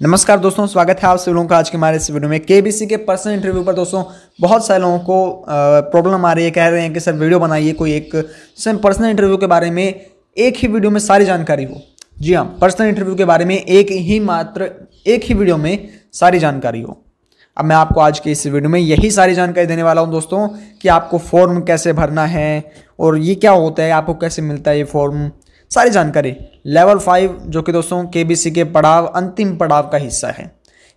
नमस्कार दोस्तों, स्वागत है आप सभी लोगों का आज के हमारे इस वीडियो में। केबीसी के पर्सनल इंटरव्यू पर दोस्तों बहुत सारे लोगों को प्रॉब्लम आ रही है। कह रहे हैं कि सर वीडियो बनाइए कोई एक पर्सनल इंटरव्यू के बारे में एक ही वीडियो में सारी जानकारी हो। जी हाँ, पर्सनल इंटरव्यू के बारे में एक ही वीडियो में सारी जानकारी हो। अब मैं आपको आज के इस वीडियो में यही सारी जानकारी देने वाला हूं दोस्तों कि आपको फॉर्म कैसे भरना है और ये क्या होता है, आपको कैसे मिलता है ये फॉर्म, सारी जानकारी। लेवल 5 जो कि दोस्तों केबीसी के अंतिम पड़ाव का हिस्सा है।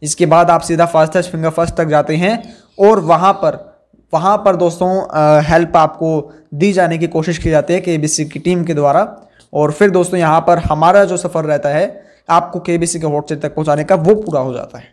इसके बाद आप सीधा फास्टेस्ट फिंगर फर्स्ट तक जाते हैं और वहाँ पर दोस्तों हेल्प आपको दी जाने की कोशिश की जाती है केबीसी की टीम के द्वारा। और फिर दोस्तों यहाँ पर हमारा जो सफ़र रहता है आपको केबीसी के हॉट सीट तक पहुँचाने का, वो पूरा हो जाता है।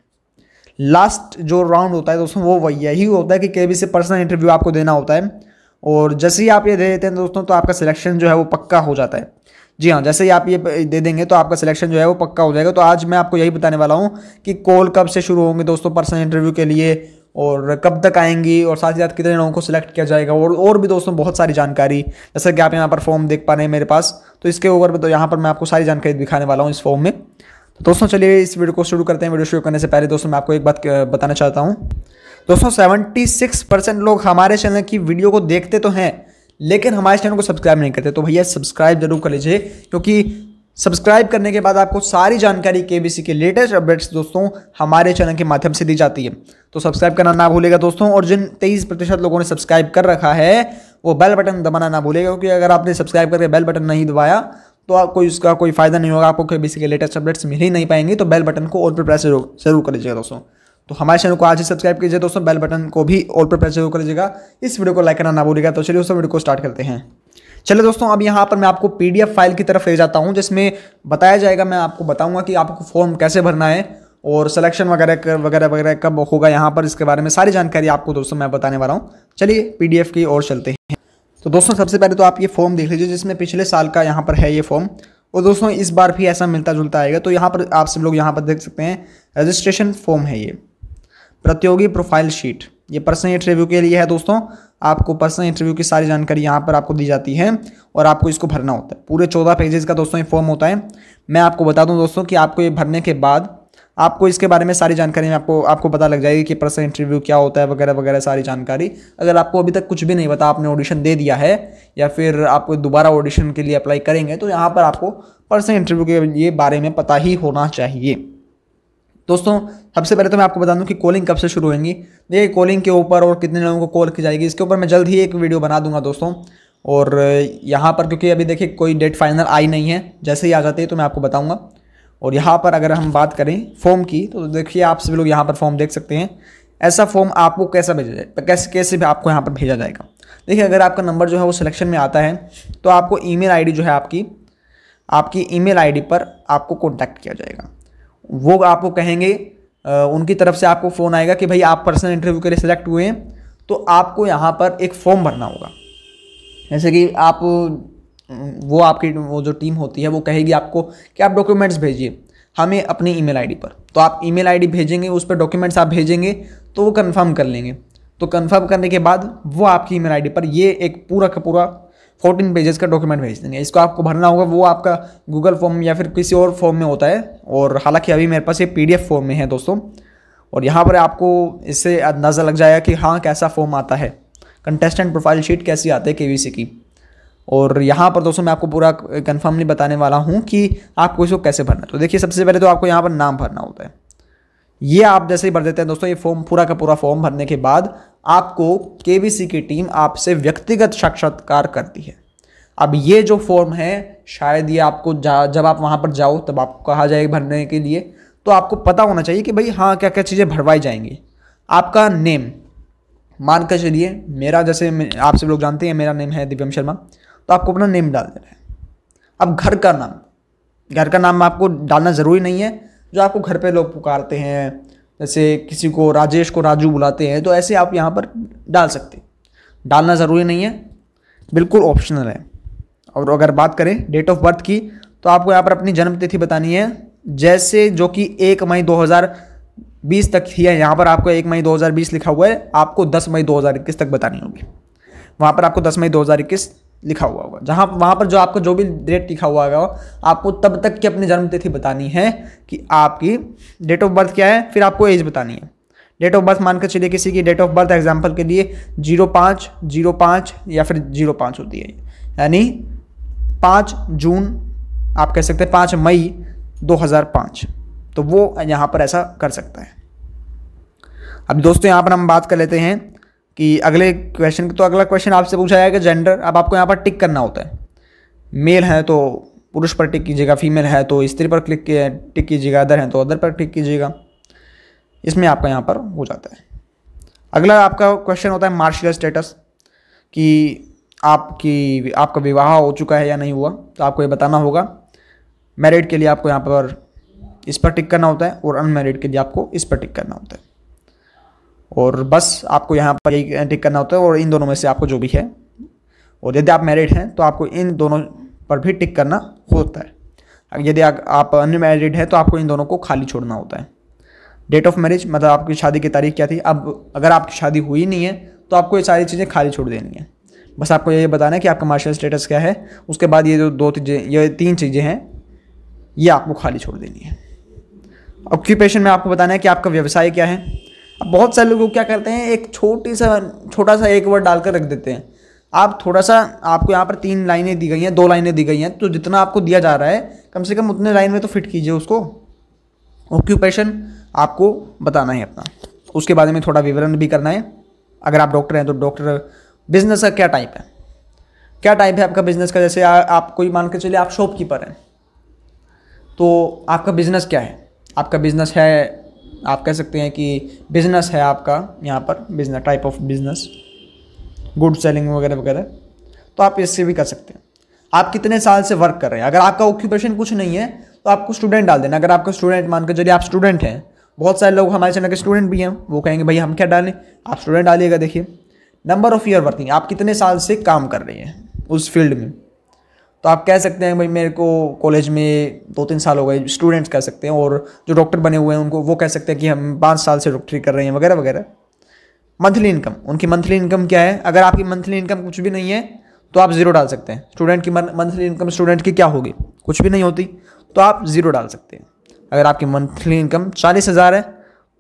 लास्ट जो राउंड होता है दोस्तों वो यही होता है कि केबीसी पर्सनल इंटरव्यू आपको देना होता है। और जैसे ही आप ये दे देते हैं दोस्तों तो आपका सिलेक्शन जो है वो पक्का हो जाता है। जी हाँ, जैसे ही आप ये दे देंगे तो आपका सिलेक्शन जो है वो पक्का हो जाएगा। तो आज मैं आपको यही बताने वाला हूँ कि कॉल कब से शुरू होंगे दोस्तों पर्सनल इंटरव्यू के लिए और कब तक आएंगी और साथ ही साथ कितने लोगों को सिलेक्ट किया जाएगा और भी दोस्तों बहुत सारी जानकारी। जैसा कि आप यहाँ पर फॉर्म देख पा रहे हैं मेरे पास, तो इसके ऊपर तो यहाँ पर मैं आपको सारी जानकारी दिखाने वाला हूँ इस फॉर्म में। तो दोस्तों चलिए इस वीडियो को शुरू करते हैं। वीडियो शुरू करने से पहले दोस्तों मैं आपको एक बात बताना चाहता हूँ। दोस्तों 76% लोग हमारे चैनल की वीडियो को देखते तो हैं लेकिन हमारे चैनल को सब्सक्राइब नहीं करते। तो भैया सब्सक्राइब जरूर कर लीजिए, क्योंकि सब्सक्राइब करने के बाद आपको सारी जानकारी केबीसी के लेटेस्ट अपडेट्स दोस्तों हमारे चैनल के माध्यम से दी जाती है। तो सब्सक्राइब करना ना भूलेगा दोस्तों। और जिन 23% लोगों ने सब्सक्राइब कर रखा है वो बेल बटन दबाना ना भूलेगा, क्योंकि अगर आपने सब्सक्राइब करके बेल बटन नहीं दबाया तो आपको इसका कोई फायदा नहीं होगा, आपको केबीसी के लेटेस्ट अपडेट्स मिल ही नहीं पाएंगे। तो बेल बटन को ऑल पर प्रेस जरूर कर लीजिएगा दोस्तों। तो हमारे चैनल को आज ही सब्सक्राइब कीजिए दोस्तों, बेल बटन को भी ऑल पर प्रेस जरूर कर लीजिएगा। इस वीडियो को लाइक करना ना भूलिएगा। तो चलिए दोस्तों वीडियो को स्टार्ट करते हैं। चलिए दोस्तों, अब यहाँ पर मैं आपको पीडीएफ फाइल की तरफ ले जाता हूँ जिसमें बताया जाएगा, मैं आपको बताऊंगा कि आपको फॉर्म कैसे भरना है और सिलेक्शन वगैरह कब होगा। यहाँ पर इसके बारे में सारी जानकारी आपको दोस्तों मैं बताने वाला हूँ। चलिए पीडीएफ की ओर चलते हैं। तो दोस्तों सबसे पहले तो आप ये फॉर्म देख लीजिए जिसमें पिछले साल का यहाँ पर है ये फॉर्म, और दोस्तों इस बार भी ऐसा मिलता जुलता आएगा। तो यहाँ पर आप सब लोग यहाँ पर देख सकते हैं रजिस्ट्रेशन फॉर्म है ये, प्रतियोगी प्रोफाइल शीट, ये पर्सनल इंटरव्यू के लिए है दोस्तों। आपको पर्सनल इंटरव्यू की सारी जानकारी यहाँ पर आपको दी जाती है और आपको इसको भरना होता है। पूरे 14 पेजेस का दोस्तों ये फॉर्म होता है। मैं आपको बता दूं दोस्तों कि आपको ये भरने के बाद आपको इसके बारे में सारी जानकारी आपको पता लग जाएगी कि पर्सनल इंटरव्यू क्या होता है वगैरह सारी जानकारी। अगर आपको अभी तक कुछ भी नहीं पता, आपने ऑडिशन दे दिया है या फिर आप दोबारा ऑडिशन के लिए अप्लाई करेंगे, तो यहाँ पर आपको पर्सनल इंटरव्यू के लिए बारे में पता ही होना चाहिए। दोस्तों सबसे पहले तो मैं आपको बता दूं कि कॉलिंग कब से शुरू होंगी। देखिए कॉलिंग के ऊपर और कितने लोगों को कॉल की जाएगी इसके ऊपर मैं जल्द ही एक वीडियो बना दूंगा दोस्तों। और यहाँ पर क्योंकि अभी देखिए कोई डेट फाइनल आई नहीं है, जैसे ही आ जाती है तो मैं आपको बताऊंगा। और यहाँ पर अगर हम बात करें फॉर्म की, तो देखिए आप सभी लोग यहाँ पर फॉर्म देख सकते हैं। ऐसा फॉर्म आपको कैसा भेजा जाए, कैसे भी आपको यहाँ पर भेजा जाएगा। देखिए अगर आपका नंबर जो है वो सिलेक्शन में आता है तो आपको ईमेल आईडी जो है आपकी ईमेल आईडी पर आपको कॉन्टैक्ट किया जाएगा। वो आपको कहेंगे, उनकी तरफ से आपको फ़ोन आएगा कि भाई आप पर्सनल इंटरव्यू के लिए सिलेक्ट हुए हैं, तो आपको यहाँ पर एक फॉर्म भरना होगा। जैसे कि वो जो टीम होती है वो कहेगी आपको कि आप डॉक्यूमेंट्स भेजिए हमें अपनी ईमेल आईडी पर। तो आप ईमेल आईडी भेजेंगे, उस पर डॉक्यूमेंट्स आप भेजेंगे तो वो कंफर्म कर लेंगे। तो कंफर्म करने के बाद वो आपकी ईमेल आईडी पर ये एक पूरा का पूरा 14 पेजेस का डॉक्यूमेंट भेज देंगे। इसको आपको भरना होगा, वो आपका गूगल फॉर्म या फिर किसी और फॉर्म में होता है। और हालांकि अभी मेरे पास ये पीडीएफ फॉर्म में है दोस्तों। और यहाँ पर आपको इससे अंदाज़ा लग जाएगा कि हाँ कैसा फॉर्म आता है, कंटेस्टेंट प्रोफाइल शीट कैसी आती है केबीसी की। और यहाँ पर दोस्तों मैं आपको पूरा कन्फर्मली बताने वाला हूँ कि आपको इसको कैसे भरना है। तो देखिए सबसे पहले तो आपको यहाँ पर नाम भरना होता है। ये आप जैसे ही भर देते हैं दोस्तों, ये फॉर्म पूरा का पूरा फॉर्म भरने के बाद आपको केबीसी की टीम आपसे व्यक्तिगत साक्षात्कार करती है। अब ये जो फॉर्म है शायद ये आपको जब आप वहाँ पर जाओ तब आपको कहा जाएगा भरने के लिए। तो आपको पता होना चाहिए कि भाई हाँ क्या क्या चीज़ें भरवाई जाएंगी। आपका नेम, मान कर चलिए मेरा, जैसे आप सब लोग जानते हैं मेरा नेम है दिव्यम शर्मा, तो आपको अपना नेम डाल देना है। अब घर का नाम आपको डालना ज़रूरी नहीं है। जो आपको घर पे लोग पुकारते हैं, जैसे किसी को राजेश को राजू बुलाते हैं, तो ऐसे आप यहाँ पर डाल सकते हैं। डालना ज़रूरी नहीं है, बिल्कुल ऑप्शनल है। और अगर बात करें डेट ऑफ बर्थ की, तो आपको यहाँ पर अपनी जन्म तिथि बतानी है, जैसे जो कि 1 मई 2020 तक थी है। यहाँ पर आपको 1 मई 2020 लिखा हुआ है, आपको 10 मई 2021 तक बतानी होगी। वहाँ पर आपको 10 मई 2021 लिखा हुआ होगा, जहाँ वहाँ पर जो आपका जो भी डेट लिखा हुआ होगा आपको तब तक की अपनी जन्म तिथि बतानी है कि आपकी डेट ऑफ बर्थ क्या है, फिर आपको एज बतानी है। डेट ऑफ बर्थ मान कर चलिए किसी की डेट ऑफ बर्थ एग्जांपल के लिए 05/05 या फिर 05 होती है, यानी 5 जून, आप कह सकते हैं 5 मई 2005, तो वो यहाँ पर ऐसा कर सकता है। अब दोस्तों यहाँ पर हम बात कर लेते हैं कि अगले क्वेश्चन, तो अगला क्वेश्चन आपसे पूछा जाएगा जेंडर। अब आपको यहाँ पर टिक करना होता है, मेल है तो पुरुष पर टिक कीजिएगा, फीमेल है तो स्त्री पर टिक कीजिएगा, अदर है तो अदर पर टिक कीजिएगा। इसमें आपका यहाँ पर हो जाता है। अगला आपका क्वेश्चन होता है मार्शियल स्टेटस, कि आपका विवाह हो चुका है या नहीं हुआ, तो आपको ये बताना होगा। मैरिड के लिए आपको यहाँ पर इस पर टिक करना होता है और अनमैरिड के लिए आपको इस पर टिक करना होता है, और बस आपको यहाँ पर यही टिक करना होता है, और इन दोनों में से आपको जो भी है, और यदि आप मैरिड हैं तो आपको इन दोनों पर भी टिक करना होता है। यदि आप अनमैरिड हैं तो आपको इन दोनों को खाली छोड़ना होता है। डेट ऑफ मैरिज मतलब आपकी शादी की तारीख क्या थी। अब अगर आपकी शादी हुई नहीं है तो आपको ये सारी चीज़ें खाली छोड़ देनी है, बस आपको ये बताना है कि आपका मार्शियल स्टेटस क्या है। उसके बाद ये जो ये 3 चीज़ें हैं ये आपको खाली छोड़ देनी है। ऑक्यूपेशन में आपको बताना है कि आपका व्यवसाय क्या है। अब बहुत सारे लोग क्या करते हैं, एक छोटा सा एक वर्ड डालकर रख देते हैं। आप थोड़ा सा, आपको यहाँ पर 3 लाइनें दी गई हैं, 2 लाइनें दी गई हैं, तो जितना आपको दिया जा रहा है कम से कम उतने लाइन में तो फिट कीजिए उसको। ऑक्यूपेशन आपको बताना है अपना, उसके बारे में थोड़ा विवरण भी करना है। अगर आप डॉक्टर हैं तो डॉक्टर, बिजनेस का क्या टाइप है आपका बिजनेस का। जैसे आप कोई मान के चलिए आप शॉपकीपर हैं, तो आपका बिजनेस क्या है। आपका बिजनेस है, आप कह सकते हैं कि बिजनेस है आपका यहाँ पर business, type of business, good selling वगैरह वगैरह, तो आप इससे भी कर सकते हैं। आप कितने साल से वर्क कर रहे हैं। अगर आपका ऑक्यूपेशन कुछ नहीं है तो आपको स्टूडेंट डाल देना। अगर आपका स्टूडेंट मान कर चलिए आप स्टूडेंट हैं, बहुत सारे लोग हमारे चैनल के स्टूडेंट भी हैं, वो कहेंगे भाई हम क्या डालें, आप स्टूडेंट डालिएगा। देखिए नंबर ऑफ ईयर वर्किंग, आप कितने साल से काम कर रहे हैं उस फील्ड में, तो आप कह सकते हैं भाई मेरे को कॉलेज में 2-3 साल हो गए, स्टूडेंट्स कह सकते हैं। और जो डॉक्टर बने हुए हैं उनको वो कह सकते हैं कि हम 5 साल से डॉक्टरी कर रहे हैं वगैरह वगैरह। मंथली इनकम, उनकी मंथली इनकम क्या है। अगर आपकी मंथली इनकम कुछ भी नहीं है तो आप 0 डाल सकते हैं। स्टूडेंट की मंथली इनकम स्टूडेंट की क्या होगी, कुछ भी नहीं होती, तो आप 0 डाल सकते हैं। अगर आपकी मंथली इनकम 40,000 है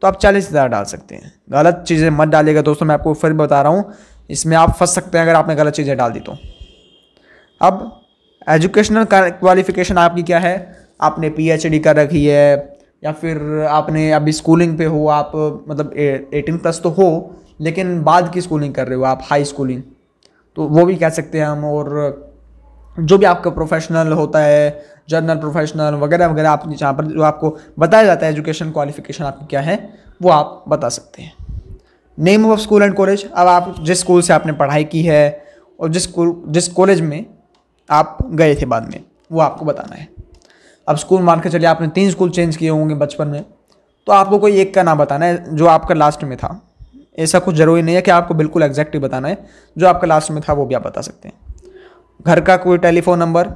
तो आप 40,000 डाल सकते हैं। गलत चीज़ें मत डालिएगा दोस्तों, मैं आपको फिर बता रहा हूँ, इसमें आप फंस सकते हैं अगर आपने गलत चीज़ें डाल दी तो। अब एजुकेशनल क्वालिफिकेशन आपकी क्या है, आपने PhD कर रखी है या फिर आपने अभी स्कूलिंग पे हो, आप मतलब 18+ तो हो लेकिन बाद की स्कूलिंग कर रहे हो आप, हाई स्कूलिंग, तो वो भी कह सकते हैं हम। और जो भी आपका प्रोफेशनल होता है, जर्नल प्रोफेशनल वगैरह वगैरह, आप जहाँ पर जो आपको बताया जाता है एजुकेशन क्वालिफिकेशन आपकी क्या है वो आप बता सकते हैं। Name of school and college, अब आप जिस स्कूल से आपने पढ़ाई की है और जिस कॉलेज में आप गए थे बाद में, वो आपको बताना है। अब स्कूल मान के चलिए आपने 3 स्कूल चेंज किए होंगे बचपन में, तो आपको कोई एक का नाम बताना है जो आपका लास्ट में था। ऐसा कुछ ज़रूरी नहीं है कि आपको बिल्कुल एग्जैक्ट ही बताना है, जो आपका लास्ट में था वो भी आप बता सकते हैं। घर का कोई टेलीफोन नंबर,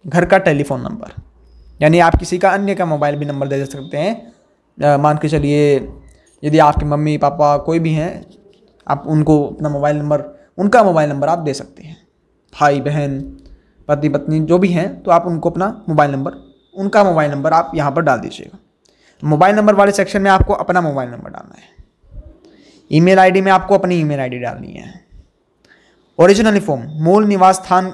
घर का टेलीफोन नंबर यानी आप किसी का अन्य का मोबाइल भी नंबर दे सकते हैं। मान के चलिए यदि आपके मम्मी पापा कोई भी हैं, आप उनको अपना मोबाइल नंबर, उनका मोबाइल नंबर आप दे सकते हैं। भाई बहन पति पत्नी जो भी हैं, तो आप उनको अपना मोबाइल नंबर, उनका मोबाइल नंबर आप यहाँ पर डाल दीजिएगा। मोबाइल नंबर वाले सेक्शन में आपको अपना मोबाइल नंबर डालना है। ईमेल आईडी में आपको अपनी ईमेल आईडी डालनी है। ओरिजिनली फ्रॉम, मूल निवास स्थान,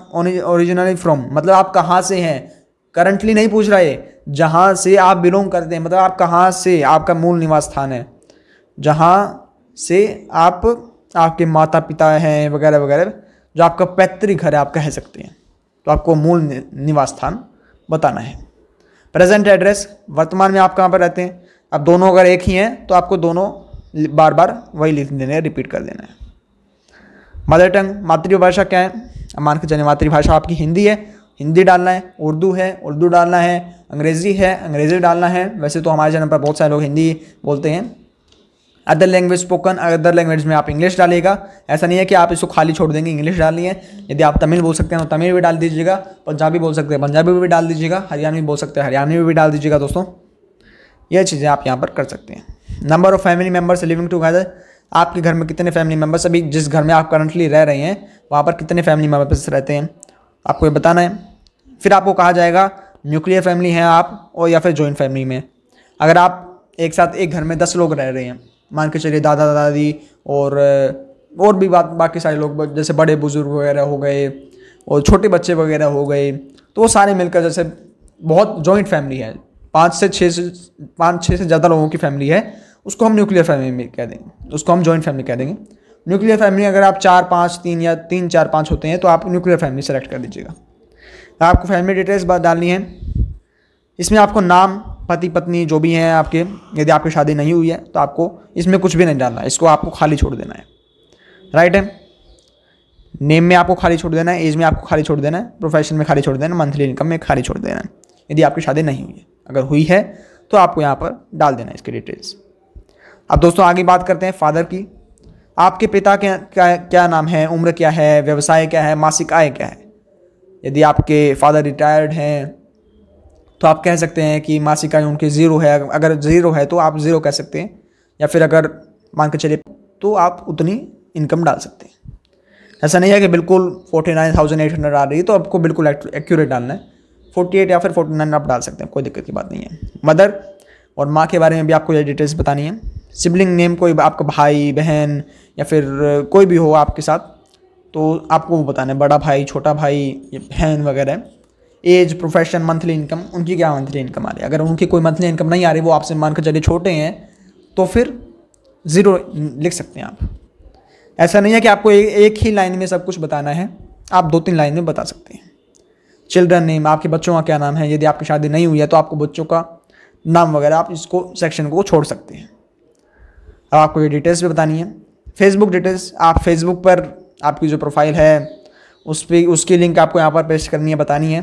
ओरिजिनली फ्रॉम मतलब आप कहाँ से हैं, करंटली नहीं पूछ रहा है, जहाँ से आप बिलोंग करते हैं, मतलब आप कहाँ से, आपका मूल निवास स्थान है, जहाँ से आपके माता पिता हैं वगैरह वगैरह, जो आपका पैतृक घर है आप कह सकते हैं, तो आपको मूल निवास स्थान बताना है। प्रेजेंट एड्रेस, वर्तमान में आप कहाँ पर रहते हैं। अब दोनों अगर एक ही हैं तो आपको दोनों बार बार वही लिख देना है, रिपीट कर देना है। मदर टंग, मातृभाषा क्या है। अब मान के चलिए मातृभाषा आपकी हिंदी है, हिंदी डालना है। उर्दू है, उर्दू डालना है। अंग्रेज़ी है, अंग्रेज़ी डालना है। वैसे तो हमारे चैनल पर बहुत सारे लोग हिंदी बोलते हैं। Other language spoken, other language में आप इंग्लिश डालिएगा। ऐसा नहीं है कि आप इसको खाली छोड़ देंगे, इंग्लिश डालनी है। यदि आप तमिल बोल सकते हैं तो तमिल भी डाल दीजिएगा, पंजाबी बोल सकते हैं पंजाबी भी डाल दीजिएगा, हरियाणवी बोल सकते हैं हरियाणवी भी डाल दीजिएगा। दोस्तों ये चीज़ें आप यहाँ पर कर सकते हैं। Number of family members living together, आपके घर में कितने फैमिली मेम्बर्स, अभी जिस घर में आप करंटली रह रहे हैं वहाँ पर कितने फैमिली मेम्बर्स रहते हैं, आपको ये बताना है। फिर आपको कहा जाएगा न्यूक्लियर फैमिली हैं आप और या फिर जॉइंट फैमिली में। अगर आप एक साथ एक घर में 10 लोग रह रहे हैं, मान के चलिए दादा दादी और भी बाकी सारे लोग, जैसे बड़े बुजुर्ग वगैरह हो गए और छोटे बच्चे वगैरह हो गए, तो वो सारे मिलकर जैसे बहुत जॉइंट फैमिली है, 5 से 6 से ज़्यादा लोगों की फैमिली है, उसको हम न्यूक्लियर फैमिली में कह देंगे, उसको हम जॉइंट फैमिली कह देंगे। न्यूक्लियर फैमिली अगर आप 4, 5, 3 या 3, 4, 5 होते हैं तो आप न्यूक्लियर फैमिली सेलेक्ट कर दीजिएगा। आपको फैमिली डिटेल्स डालनी है। इसमें आपको नाम, पति पत्नी जो भी हैं आपके, यदि आपकी शादी नहीं हुई है तो आपको इसमें कुछ भी नहीं डालना है, इसको आपको खाली छोड़ देना है। राइट है। नेम में आपको खाली छोड़ देना है, एज में आपको खाली छोड़ देना है, प्रोफेशन में खाली छोड़ देना है, मंथली इनकम में खाली छोड़ देना है यदि आपकी शादी नहीं हुई है। अगर हुई है तो आपको यहाँ पर डाल देना है इसकी डिटेल्स। अब दोस्तों आगे बात करते हैं फादर की। आपके पिता के क्या नाम है, उम्र क्या है, व्यवसाय क्या है, मासिक आय क्या है। यदि आपके फादर रिटायर्ड हैं तो आप कह सकते हैं कि मासिक आय उनकी 0 है। अगर 0 है तो आप 0 कह सकते हैं, या फिर अगर मान के चलिए तो आप उतनी इनकम डाल सकते हैं। ऐसा नहीं है कि बिल्कुल 49,800 आ रही है तो आपको बिल्कुल एक्यूरेट डालना है। 48 या फिर 49 आप डाल सकते हैं, कोई दिक्कत की बात नहीं है। मदर और माँ के बारे में भी आपको ये डिटेल्स बतानी है। सिबलिंग नेम, कोई आपका भाई बहन या फिर कोई भी हो आपके साथ तो आपको वो बताना है, बड़ा भाई, छोटा भाई, बहन वगैरह। एज, प्रोफेशन, मंथली इनकम, उनकी क्या मंथली इनकम आ रही है। अगर उनकी कोई मंथली इनकम नहीं आ रही, वो आपसे मान कर चलिए छोटे हैं, तो फिर 0 लिख सकते हैं आप। ऐसा नहीं है कि आपको एक ही लाइन में सब कुछ बताना है, आप 2-3 लाइन में बता सकते हैं। चिल्ड्रन नेम, आपके बच्चों का क्या नाम है। यदि आपकी शादी नहीं हुई है तो आपको बच्चों का नाम वगैरह आप इसको सेक्शन को छोड़ सकते हैं। अब आपको ये डिटेल्स भी बतानी है। फेसबुक डिटेल्स, आप फेसबुक पर आपकी जो प्रोफाइल है उस पर उसकी लिंक आपको यहाँ पर पेस्ट करनी है, बतानी है।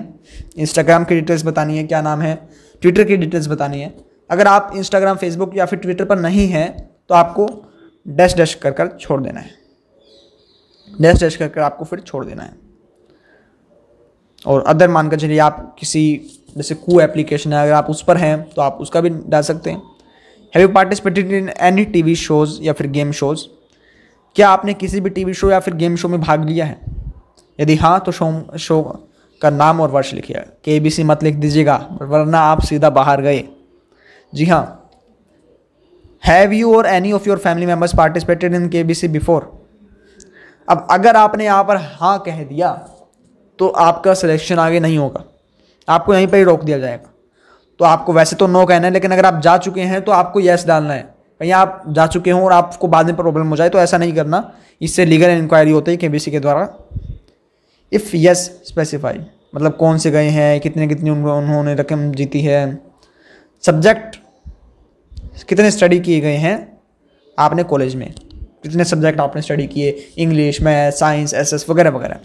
इंस्टाग्राम की डिटेल्स बतानी है, क्या नाम है। ट्विटर की डिटेल्स बतानी है। अगर आप इंस्टाग्राम, फेसबुक या फिर ट्विटर पर नहीं हैं तो आपको डैश कर छोड़ देना है। डैश कर आपको फिर छोड़ देना है। और अदर मानकर चलिए आप किसी जैसे कू एप्लीकेशन है, अगर आप उस पर हैं तो आप उसका भी डाल सकते हैं। Have you participated in any TV shows या फिर गेम शोज़। क्या आपने किसी भी टीवी शो या फिर गेम शो में भाग लिया है। यदि हाँ तो शो का नाम और वर्ष लिखिए। KBC मत लिख दीजिएगा वरना आप सीधा बाहर गए। जी हाँ। हैव यू और any of your family members participated in KBC before. अब अगर आपने यहाँ पर हाँ कह दिया तो आपका सिलेक्शन आगे नहीं होगा, आपको यहीं पर ही रोक दिया जाएगा। तो आपको वैसे तो नो कहना है, लेकिन अगर आप जा चुके हैं तो आपको येस डालना है। कहीं आप जा चुके हों और आपको बाद में प्रॉब्लम हो जाए तो ऐसा नहीं करना, इससे लीगल इंक्वायरी होती है KBC के द्वारा। इफ़ यस स्पेसिफाई, मतलब कौन से गए हैं, कितनी उन्होंने रकम जीती है, सब्जेक्ट कितने स्टडी किए गए हैं आपने कॉलेज में, कितने सब्जेक्ट आपने स्टडी किए, इंग्लिश, मैथ, साइंस, SS वगैरह वगैरह।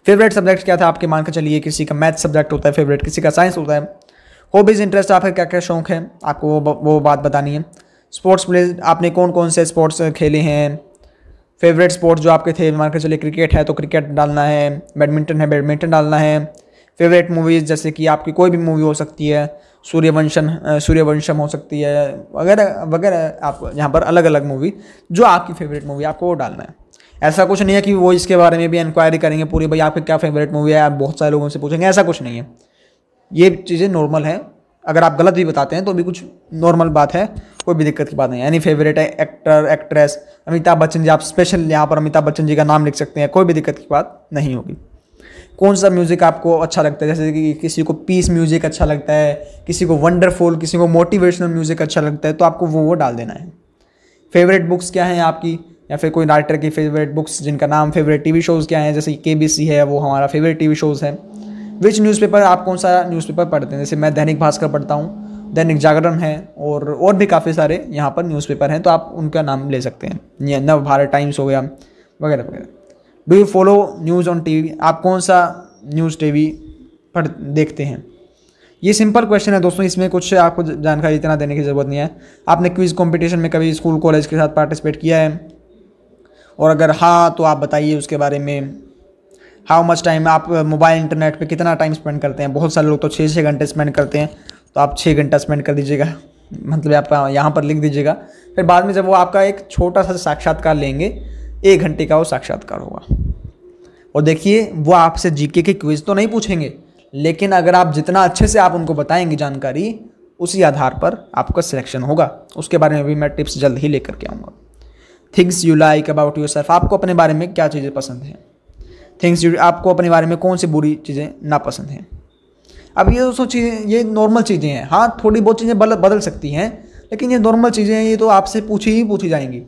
फेवरेट सब्जेक्ट क्या था आपके, मान कर चलिए किसी का मैथ सब्जेक्ट होता है फेवरेट, किसी का साइंस होता है। हॉबीज़, इंटरेस्ट, आपका क्या क्या शौक है, आपको वो बात बतानी है। स्पोर्ट्स प्लेज, आपने कौन कौन से स्पोर्ट्स खेले हैं। फेवरेट स्पोर्ट्स जो आपके थे, मान कर चलिए क्रिकेट है तो क्रिकेट डालना है, बैडमिंटन है बैडमिंटन डालना है। फेवरेट मूवीज़ जैसे कि आपकी कोई भी मूवी हो सकती है, सूर्यवंशम हो सकती है वगैरह वगैरह। आप यहाँ पर अलग अलग मूवी जो आपकी फेवरेट मूवी आपको वो डालना है। ऐसा कुछ नहीं है कि वो इसके बारे में भी इंक्वायरी करेंगे पूरी, भाई आपकी क्या फेवरेट मूवी है, आप बहुत सारे लोगों से पूछेंगे, ऐसा कुछ नहीं है। ये चीज़ें नॉर्मल है, अगर आप गलत भी बताते हैं तो भी कुछ नॉर्मल बात है, कोई भी दिक्कत की बात नहीं है। यानी फेवरेट है एक्टर, एक्ट्रेस, अमिताभ बच्चन जी, आप स्पेशल यहाँ पर अमिताभ बच्चन जी का नाम लिख सकते हैं, कोई भी दिक्कत की बात नहीं होगी। कौन सा म्यूज़िक आपको अच्छा लगता है, जैसे कि किसी को पीस म्यूज़िक अच्छा लगता है, किसी को वंडरफुल, किसी को मोटिवेशनल म्यूज़िक अच्छा लगता है, तो आपको वो डाल देना है। फेवरेट बुक्स क्या हैं आपकी, या फिर कोई राइटर की फेवरेट बुक्स जिनका नाम, फेवरेट टीवी शोज़ क्या हैं, जैसे KBC है वो हमारा फेवरेट टीवी शोज़ है। विच न्यूज़पेपर, आप कौन सा न्यूज़पेपर पढ़ते हैं, जैसे मैं दैनिक भास्कर पढ़ता हूँ, दैनिक जागरण है और भी काफ़ी सारे यहाँ पर न्यूज़पेपर हैं, तो आप उनका नाम ले सकते हैं। नव भारत टाइम्स हो गया वगैरह वगैरह। Do you follow news on TV, आप कौन सा न्यूज़ TV पर देखते हैं। ये सिंपल क्वेश्चन है दोस्तों, इसमें कुछ आपको जानकारी इतना देने की ज़रूरत नहीं है। आपने क्विज़ कंपटीशन में कभी स्कूल कॉलेज के साथ पार्टिसिपेट किया है, और अगर हाँ तो आप बताइए उसके बारे में। हाउ मच टाइम, आप मोबाइल इंटरनेट पे कितना टाइम स्पेंड करते हैं। बहुत सारे लोग तो 6 घंटे स्पेंड करते हैं, तो आप 6 घंटा स्पेंड कर दीजिएगा, मतलब आप यहाँ पर लिख दीजिएगा। फिर बाद में जब वो आपका एक छोटा सा साक्षात्कार लेंगे, 1 घंटे का वो साक्षात्कार होगा। और देखिए वो आपसे जीके के क्विज तो नहीं पूछेंगे, लेकिन अगर आप जितना अच्छे से आप उनको बताएंगे जानकारी, उसी आधार पर आपका सिलेक्शन होगा। उसके बारे में भी मैं टिप्स जल्द ही लेकर के आऊँगा। Things you like about your self, आपको अपने बारे में क्या चीज़ें पसंद हैं। थिंग्स यू, आपको अपने बारे में कौन सी बुरी चीज़ें नापसंद हैं। अब ये दोस्तों चीज़ें, ये नॉर्मल चीज़ें हैं। हाँ, थोड़ी बहुत चीज़ें बदल सकती हैं, लेकिन ये नॉर्मल चीज़ें हैं, ये तो आपसे पूछी जाएंगी।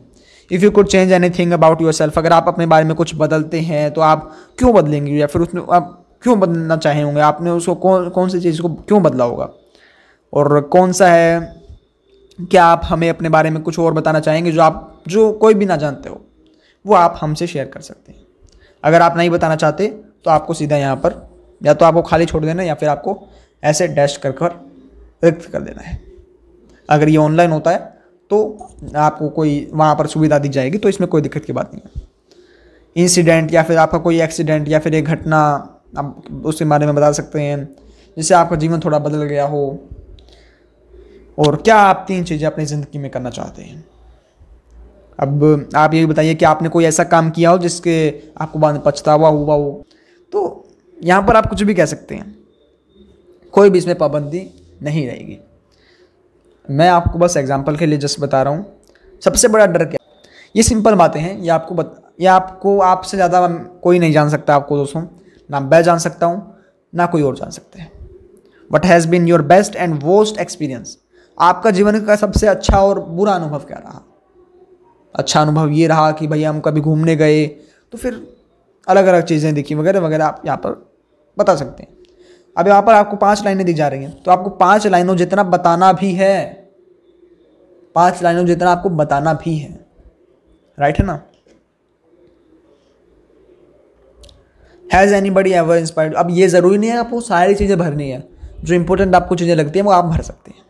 If you could change anything about your self, अगर आप अपने बारे में कुछ बदलते हैं तो आप क्यों बदलेंगे, या फिर उसमें आप क्यों बदलना चाहे होंगे, आपने उसको कौन सी चीज़ को क्यों बदला होगा, और कौन सा है, क्या आप हमें अपने बारे में कुछ और बताना चाहेंगे जो कोई भी ना जानते हो, वो आप हमसे शेयर कर सकते हैं। अगर आप नहीं बताना चाहते तो आपको सीधा यहाँ पर या तो आपको खाली छोड़ देना है, या फिर आपको ऐसे डैश कर रिक्त कर देना है। अगर ये ऑनलाइन होता है तो आपको कोई वहाँ पर सुविधा दी जाएगी, तो इसमें कोई दिक्कत की बात नहीं है। इंसिडेंट या फिर आपका कोई एक्सीडेंट या फिर एक घटना, आप उसके बारे में बता सकते हैं जिससे आपका जीवन थोड़ा बदल गया हो। और क्या आप 3 चीज़ें अपनी ज़िंदगी में करना चाहते हैं। अब आप ये बताइए कि आपने कोई ऐसा काम किया हो जिसके आपको बाद में पछतावा हुआ हो। तो यहाँ पर आप कुछ भी कह सकते हैं, कोई भी इसमें पाबंदी नहीं रहेगी। मैं आपको बस एग्जांपल के लिए जस्ट बता रहा हूँ। सबसे बड़ा डर क्या, ये सिंपल बातें हैं, ये आपको आपसे ज़्यादा कोई नहीं जान सकता आपको दोस्तों, ना मैं जान सकता हूँ ना कोई और जान सकते हैं। What has been your best and worst experience, आपका जीवन का सबसे अच्छा और बुरा अनुभव क्या रहा। अच्छा अनुभव ये रहा कि भैया हम कभी घूमने गए तो फिर अलग अलग चीज़ें दिखी वगैरह वगैरह, आप यहाँ पर बता सकते हैं। अब यहाँ पर आपको 5 लाइनें दी जा रही हैं, तो आपको 5 लाइनों जितना बताना भी है, 5 लाइनों जितना आपको बताना भी है, राइट है ना। हैज़ एनीबडी एवर इंस्पायर्ड, अब ये ज़रूरी नहीं है आपको सारी चीज़ें भरनी है, जो इंपॉर्टेंट आपको चीज़ें लगती हैं वो आप भर सकते हैं।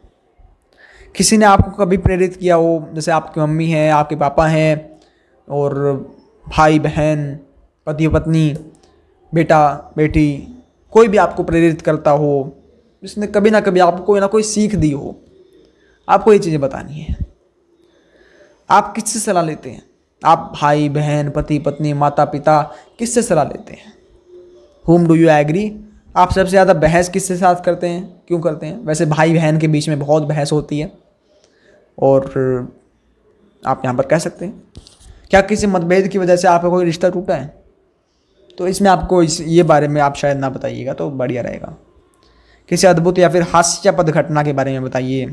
किसी ने आपको कभी प्रेरित किया हो, जैसे आपकी मम्मी हैं, आपके पापा हैं, और भाई बहन, पति पत्नी, बेटा बेटी, कोई भी आपको प्रेरित करता हो, जिसने कभी ना कभी आपको कोई ना कोई सीख दी हो, आपको ये चीज़ें बतानी है। आप किससे सलाह लेते हैं, आप भाई बहन, पति पत्नी, माता पिता, किससे सलाह लेते हैं। Whom do you agree, आप सबसे ज़्यादा बहस किससे साथ करते हैं, क्यों करते हैं। वैसे भाई बहन के बीच में बहुत बहस होती है, और आप यहाँ पर कह सकते हैं क्या किसी मतभेद की वजह से आपका कोई रिश्ता टूटा है, तो इसमें आपको ये बारे में आप शायद ना बताइएगा तो बढ़िया रहेगा। किसी अद्भुत या फिर हास्यास्पद घटना के बारे में बताइए।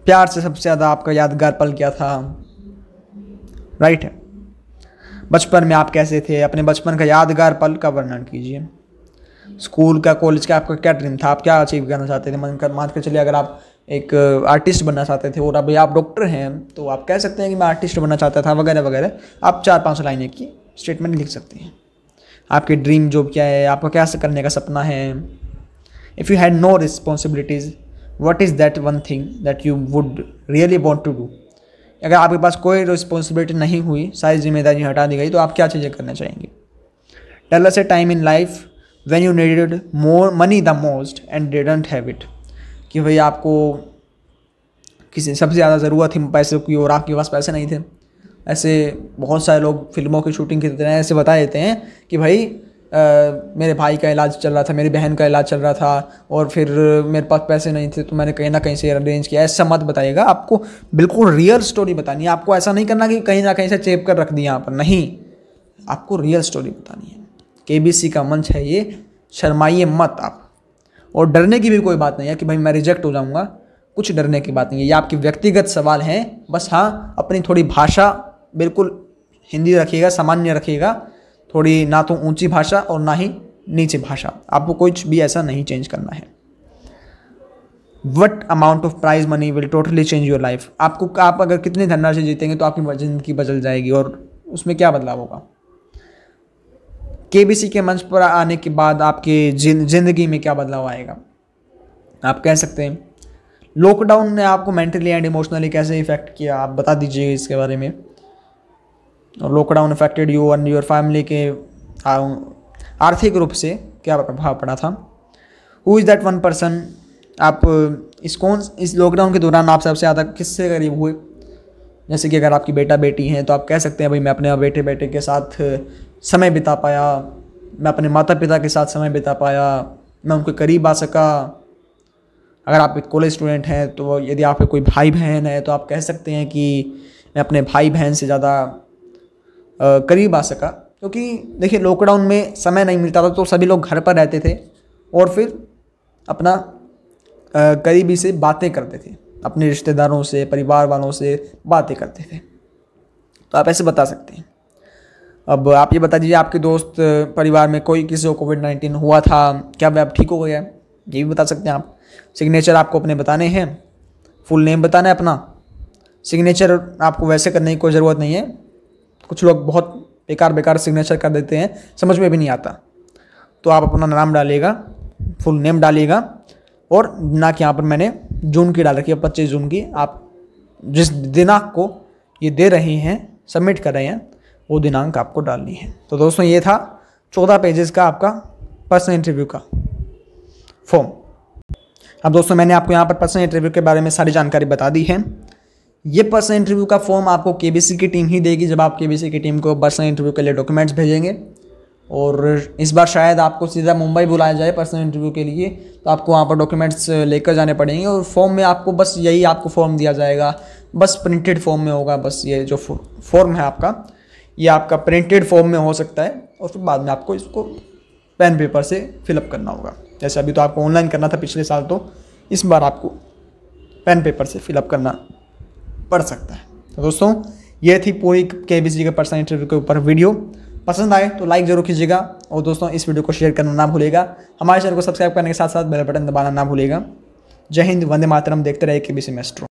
प्यार से सबसे ज़्यादा आपका यादगार पल क्या था, राइट है। बचपन में आप कैसे थे, अपने बचपन का यादगार पल का वर्णन कीजिए। स्कूल का, कॉलेज का आपका क्या ड्रीम था, आप क्या अचीव करना चाहते थे। मान कर चलिए अगर आप एक आर्टिस्ट बनना चाहते थे और अभी आप डॉक्टर हैं, तो आप कह सकते हैं कि मैं आर्टिस्ट बनना चाहता था वगैरह वगैरह। आप 4-5 लाइनें की स्टेटमेंट लिख सकते हैं। आपकी ड्रीम जॉब क्या है, आपका क्या करने का सपना है। If you had no responsibilities, what is that one thing that you would really want to do. अगर आपके पास कोई रिस्पॉन्सिबिलिटी नहीं हुई, सारी जिम्मेदारी हटा दी गई, तो आप क्या चीज़ें करना चाहेंगे। Tell us a time in life when you needed more money the most and didn't have it, कि भाई आपको किसी सबसे ज़्यादा ज़रूरत थी पैसे की और आपके पास पैसे नहीं थे। ऐसे बहुत सारे लोग फिल्मों की शूटिंग की तरह ऐसे बता देते हैं कि भाई मेरे भाई का इलाज चल रहा था, मेरी बहन का इलाज चल रहा था, और फिर मेरे पास पैसे नहीं थे तो मैंने कहीं ना कहीं से अरेंज किया। ऐसा मत बताइएगा, आपको बिल्कुल रियल स्टोरी बतानी है। आपको ऐसा नहीं करना कि कहीं ना कहीं से चेप कर रख दी यहाँ पर, नहीं, आपको रियल स्टोरी बतानी है। केबीसी का मंच है ये, शर्माइए मत आप। और डरने की भी कोई बात नहीं है कि भाई मैं रिजेक्ट हो जाऊँगा, कुछ डरने की बात नहीं है। ये आपके व्यक्तिगत सवाल हैं, बस हाँ अपनी थोड़ी भाषा बिल्कुल हिंदी रखिएगा, सामान्य रखिएगा, थोड़ी ना तो ऊंची भाषा और ना ही नीचे भाषा। आपको कुछ भी ऐसा नहीं चेंज करना है। What amount of prize money will totally change your life, आप अगर कितनी धनराशि जीतेंगे तो आपकी ज़िंदगी बदल जाएगी, और उसमें क्या बदलाव होगा। केबीसी के मंच पर आने के बाद आपकी ज़िंदगी में क्या बदलाव आएगा। आप कह सकते हैं लॉकडाउन ने आपको मेंटली एंड इमोशनली कैसे इफेक्ट किया, आप बता दीजिए इसके बारे में। और lockdown affected you and your family के आर्थिक रूप से क्या प्रभाव पड़ा था। Who is that one person, आप इस लॉकडाउन के दौरान आप सबसे ज़्यादा किससे करीब हुए? जैसे कि अगर आपकी बेटा बेटी हैं तो आप कह सकते हैं भाई मैं अपने बेटे के साथ समय बिता पाया, मैं अपने माता पिता के साथ समय बिता पाया, मैं उनके करीब आ सका। अगर आप एक कॉलेज स्टूडेंट हैं तो यदि आपके कोई भाई बहन है तो आप कह सकते हैं कि मैं अपने भाई बहन से ज़्यादा करीब आ सका। क्योंकि देखिए लॉकडाउन में समय नहीं मिलता था तो सभी लोग घर पर रहते थे और फिर अपना करीबी से बातें करते थे, अपने रिश्तेदारों से, परिवार वालों से बातें करते थे। तो आप ऐसे बता सकते हैं। अब आप ये बता दीजिए आपके दोस्त परिवार में कोई किसी को कोविड-19 हुआ था, क्या वह अब ठीक हो गया? ये भी बता सकते हैं आप। सिग्नेचर आपको अपने बताने हैं, फुल नेम बताना है अपना। सिग्नेचर आपको वैसे करने की कोई ज़रूरत नहीं है। कुछ लोग बहुत बेकार सिग्नेचर कर देते हैं, समझ में भी नहीं आता। तो आप अपना नाम डालिएगा, फुल नेम डालिएगा और दिनांक यहाँ पर मैंने जून की डाल रखी है, 25 जून की। आप जिस दिनांक को ये दे रहे हैं, सबमिट कर रहे हैं, वो दिनांक आपको डालनी है। तो दोस्तों ये था 14 पेजेस का आपका पर्सनल इंटरव्यू का फॉर्म। अब दोस्तों मैंने आपको यहाँ पर पर्सनल इंटरव्यू के बारे में सारी जानकारी बता दी है। ये पर्सनल इंटरव्यू का फॉर्म आपको केबीसी की टीम ही देगी जब आप केबीसी की टीम को पर्सनल इंटरव्यू के लिए डॉक्यूमेंट्स भेजेंगे। और इस बार शायद आपको सीधा मुंबई बुलाया जाए पर्सनल इंटरव्यू के लिए, तो आपको वहाँ पर डॉक्यूमेंट्स लेकर जाने पड़ेंगे। और फॉर्म में आपको बस यही आपको फॉर्म दिया जाएगा, बस प्रिंटेड फॉर्म में होगा। बस ये जो फॉर्म है आपका, ये आपका प्रिंटेड फॉर्म में हो सकता है और फिर बाद में आपको इसको पेन पेपर से फिलअप करना होगा। जैसे अभी तो आपको ऑनलाइन करना था पिछले साल, तो इस बार आपको पेन पेपर से फिलअप करना पड़ सकता है। तो दोस्तों ये थी पूरी केबीसी के पर्सनल इंटरव्यू के ऊपर वीडियो। पसंद आए तो लाइक जरूर कीजिएगा और दोस्तों इस वीडियो को शेयर करना ना भूलिएगा। हमारे चैनल को सब्सक्राइब करने के साथ साथ बेल बटन दबाना ना भूलिएगा। जय हिंद, वंदे मातरम। देखते रहिए केबीसी मेस्ट्रो।